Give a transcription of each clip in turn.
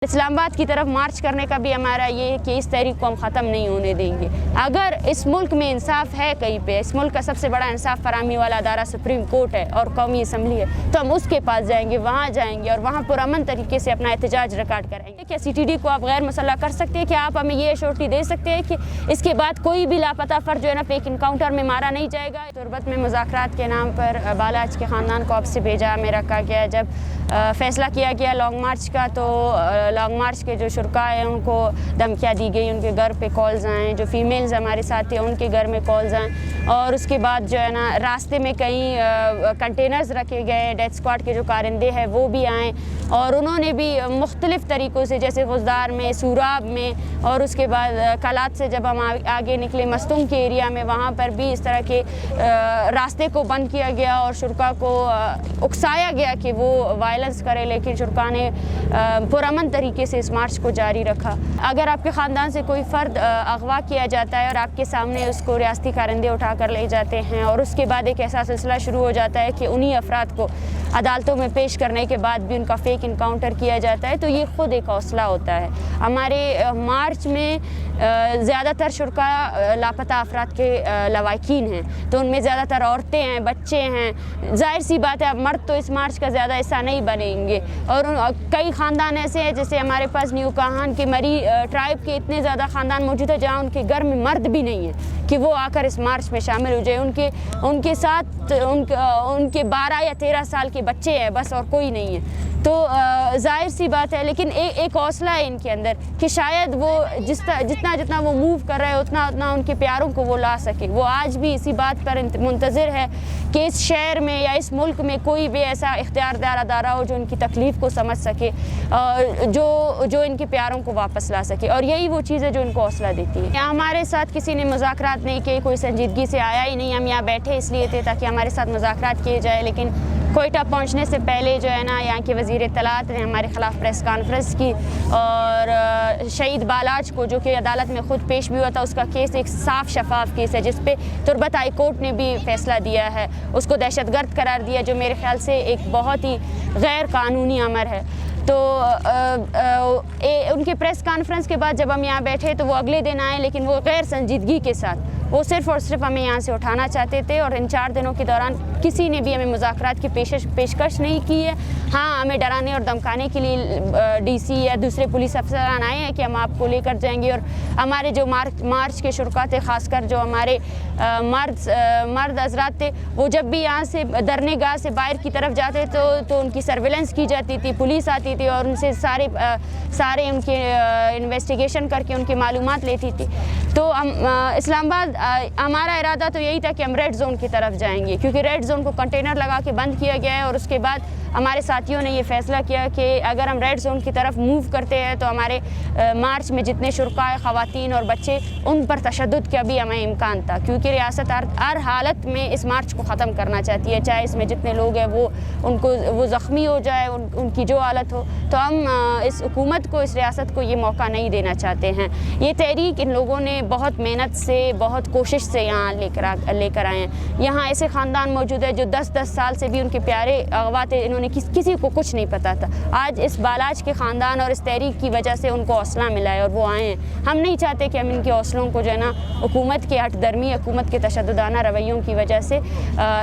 اسلام آباد کی طرف مارچ کرنے کا بھی ہمارا یہ ہے کہ اس تحریک کو ہم ختم نہیں ہونے دیں گے۔ اگر اس ملک میں انصاف ہے کہیں پہ، اس ملک کا سب سے بڑا انصاف فراہمی والا ادارہ سپریم کورٹ ہے اور قومی اسمبلی ہے، تو ہم اس کے پاس جائیں گے، وہاں جائیں گے اور وہاں پرامن طریقے سے اپنا احتجاج ریکارڈ کریں گے۔ کیا سی ٹی ڈی کو آپ غیر مسلح کر سکتے ہیں؟ کیا آپ ہمیں یہ ایشورٹی دے سکتے ہیں کہ اس کے بعد کوئی بھی لاپتہ فرد جو ہے نا فیک انکاؤنٹر میں مارا نہیں جائے گا؟ تربت میں مذاکرات کے نام پر بالاچ کے خاندان کو آپ سے بھیجا میں رکھا گیا۔ جب فیصلہ کیا گیا لانگ مارچ کا، تو لانگ مارچ کے جو شرکاء ہیں ان کو دھمکیاں دی گئی، ان کے گھر پہ کالز آئیں، جو فیمیلز ہمارے ساتھ تھے ان کے گھر میں کالز آئیں، اور اس کے بعد جو ہے نا راستے میں کئی کنٹینرز رکھے گئے، ڈیتھ اسکواڈ کے جو کارندے ہیں وہ بھی آئیں اور انہوں نے بھی مختلف طریقوں سے، جیسے غزدار میں، سوراب میں، اور اس کے بعد کلات سے جب ہم آگے نکلے مستونگ کے ایریا میں، وہاں پر بھی اس طرح کے راستے کو بند کیا گیا اور شرکاء کو اکسایا گیا کہ وہ وائلنس کرے، لیکن شرکاء نے پرامن طریقے سے اس مارچ کو جاری رکھا۔ اگر آپ کے خاندان سے کوئی فرد اغوا کیا جاتا ہے اور آپ کے سامنے اس کو ریاستی کارندے اٹھا کر لے جاتے ہیں اور اس کے بعد ایک ایسا سلسلہ شروع ہو جاتا ہے کہ انہی افراد کو عدالتوں میں پیش کرنے کے بعد بھی ان کا فیک انکاؤنٹر کیا جاتا ہے، تو یہ خود ایک حوصلہ ہوتا ہے۔ ہمارے مارچ میں زیادہ تر شرکاء لاپتہ افراد کے لواحقین ہیں، تو ان میں زیادہ تر عورتیں ہیں، بچے ہیں۔ ظاہر سی بات ہے اب مرد تو اس مارچ کا زیادہ حصہ نہیں بنیں گے، اور کئی خاندان ایسے ہیں، جیسے ہمارے پاس نیو کہان کے مری ٹرائب کے اتنے زیادہ خاندان موجود ہیں جہاں ان کے گھر میں مرد بھی نہیں ہیں کہ وہ آ کر اس مارچ میں شامل ہو جائے۔ ان کے ساتھ ان کے 12 یا 13 سال کے بچے ہیں بس، اور کوئی نہیں ہے۔ تو ظاہر سی بات ہے، لیکن ایک حوصلہ ہے ان کے اندر کہ شاید وہ جتنا وہ موو کر رہے اتنا ان کے پیاروں کو وہ لا سکے۔ وہ آج بھی اسی بات پر منتظر ہے کہ اس شہر میں یا اس ملک میں کوئی بھی ایسا اختیاردار ادارہ ہو جو ان کی تکلیف کو سمجھ سکے، جو ان کے پیاروں کو واپس لا سکے، اور یہی وہ چیز ہے جو ان کو حوصلہ دیتی ہے۔ ہمارے ساتھ کسی نے مذاکرات نہیں کیے، کوئی سنجیدگی سے آیا ہی نہیں۔ ہم یہاں بیٹھے اس لیے تھے تاکہ ہمارے ساتھ مذاکرات کیے جائے، لیکن کوئٹہ پہنچنے سے پہلے جو ہے نا یہاں کے وزیر اطلاعات نے ہمارے خلاف پریس کانفرنس کی، اور شہید بالاچ کو جو کہ عدالت میں خود پیش بھی ہوا تھا، اس کا کیس ایک صاف شفاف کیس ہے جس پہ تربت ہائی کورٹ نے بھی فیصلہ دیا ہے، اس کو دہشت گرد قرار دیا، جو میرے خیال سے ایک بہت ہی غیر قانونی امر ہے۔ تو ان کے پریس کانفرنس کے بعد جب ہم یہاں بیٹھے تو وہ اگلے دن آئے، لیکن وہ غیر سنجیدگی کے ساتھ، وہ صرف اور صرف ہمیں یہاں سے اٹھانا چاہتے تھے، اور ان 4 دنوں کے دوران کسی نے بھی ہمیں مذاکرات کی پیشکش نہیں کی ہے۔ ہاں، ہمیں ڈرانے اور دھمکانے کے لیے ڈی سی یا دوسرے پولیس افسران آئے ہیں کہ ہم آپ کو لے کر جائیں گے، اور ہمارے جو مارچ کے شرکاء تھے، خاص کر جو ہمارے مرد حضرات تھے، وہ جب بھی یہاں سے دھرنے گاہ سے باہر کی طرف جاتے تو ان کی سرویلنس کی جاتی تھی، پولیس آتی تھی اور ان سے سارے ان کے انویسٹیگیشن کر کے ان کی معلومات لیتی تھی۔ تو اسلام آباد ہمارا ارادہ تو یہی تھا کہ ہم ریڈ زون کی طرف جائیں گے، کیونکہ ریڈ زون کو کنٹینر لگا کے بند کیا گیا ہے، اور اس کے بعد ہمارے ساتھیوں نے یہ فیصلہ کیا کہ اگر ہم ریڈ زون کی طرف موو کرتے ہیں تو ہمارے مارچ میں جتنے شرکاء، خواتین اور بچے، ان پر تشدد کا بھی ہمیں امکان تھا، کیونکہ ریاست ہر حالت میں اس مارچ کو ختم کرنا چاہتی ہے، چاہے اس میں جتنے لوگ ہیں وہ زخمی ہو جائے، ان کی جو حالت ہو۔ تو ہم اس حکومت کو، اس ریاست کو یہ موقع نہیں دینا چاہتے ہیں۔ یہ تحریک ان لوگوں نے بہت محنت سے، بہت کوشش سے یہاں لے کر آئے ہیں۔ یہاں ایسے خاندان موجود ہے جو 10 سال سے بھی ان کے پیارے اغوا تھے، انہوں نے کسی کو کچھ نہیں پتا تھا۔ آج اس بالاچ کے خاندان اور اس تحریک کی وجہ سے ان کو حوصلہ ملا ہے اور وہ آئے ہیں۔ ہم نہیں چاہتے کہ ہم ان کے حوصلوں کو جو ہے نا حکومت کے ہٹ درمی، حکومت کے تشددانہ رویوں کی وجہ سے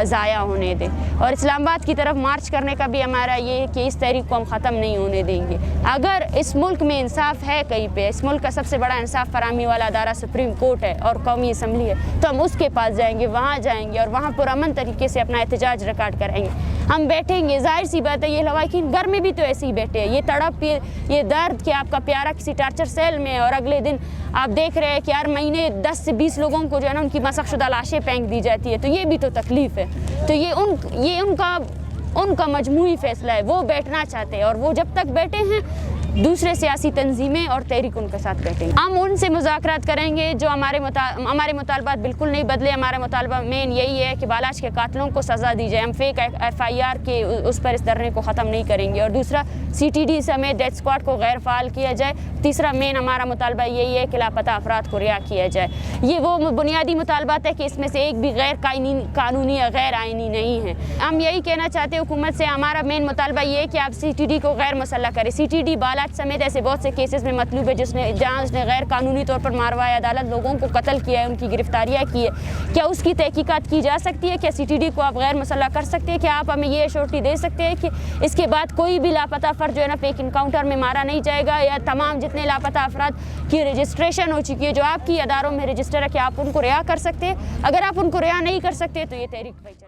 ضائع ہونے دیں، اور اسلام آباد کی طرف مارچ کرنے کا بھی ہمارا یہ ہے کہ اس تحریک کو ہم ختم نہیں ہونے دیں گے۔ اگر اس ملک میں انصاف ہے کہیں پہ، اس ملک کا سب سے بڑا انصاف فراہمی والا ادارہ سپریم کورٹ ہے اور قومی اسمبلی ہے، تو ہم اس کے پاس جائیں گے، وہاں جائیں گے اور وہاں پرامن طریقے سے اپنا احتجاج ریکارڈ کریں گے۔ ہم بیٹھیں گے، ظاہر سی بات ہے یہ لواحقین گھر میں بھی تو ایسے ہی بیٹھے ہیں، یہ تڑپ، یہ درد کہ آپ کا پیارا کسی ٹارچر سیل میں ہے، اور اگلے دن آپ دیکھ رہے ہیں کہ ہر مہینے 10 سے 20 لوگوں کو جو ہے نا ان کی مسخ شدہ لاشیں پھینک دی جاتی ہے، تو یہ بھی تو تکلیف ہے۔ تو یہ ان کا مجموعی فیصلہ ہے، وہ بیٹھنا چاہتے ہیں، اور وہ جب تک بیٹھے ہیں دوسرے سیاسی تنظیمیں اور تحریک ان کے ساتھ بیٹھیں گے۔ ہم ان سے مذاکرات کریں گے جو ہمارے مطالبات بالکل نہیں بدلے۔ ہمارا مطالبہ مین یہی ہے کہ بالاچ کے قاتلوں کو سزا دی جائے۔ ہم فیک FIR کے اس پر اس دھرنے کو ختم نہیں کریں گے، اور دوسرا CTD سمیت ڈیتھ اسکواڈ کو غیر فعال کیا جائے۔ تیسرا مین ہمارا مطالبہ یہی ہے کہ لاپتہ افراد کو رہا کیا جائے۔ یہ وہ بنیادی مطالبات ہے کہ اس میں سے ایک بھی غیر قانونی یا غیر آئینی نہیں ہے۔ ہم یہی کہنا چاہتے ہیں حکومت سے، ہمارا مین مطالبہ یہ ہے کہ آپ CTD کو غیر مسلح کریں۔ CTD بالاچ فواد سمیت ایسے بہت سے کیسز میں مطلوب ہے جہاں اس نے غیر قانونی طور پر ماروایا، عدالت لوگوں کو قتل کیا ہے، ان کی گرفتاریاں کی ہے، کیا اس کی تحقیقات کی جا سکتی ہے؟ کیا CTD کو آپ غیر مسلح کر سکتے ہیں؟ کیا آپ ہمیں یہ ایشورٹی دے سکتے ہیں کہ اس کے بعد کوئی بھی لاپتہ فرد جو ہے نا فیک انکاؤنٹر میں مارا نہیں جائے گا، یا تمام جتنے لاپتہ افراد کی رجسٹریشن ہو چکی ہے جو آپ کی اداروں میں رجسٹر ہے، کیا آپ ان کو رہا کر سکتے ہیں؟ اگر آپ ان کو رہا نہیں کر سکتے تو یہ تحریک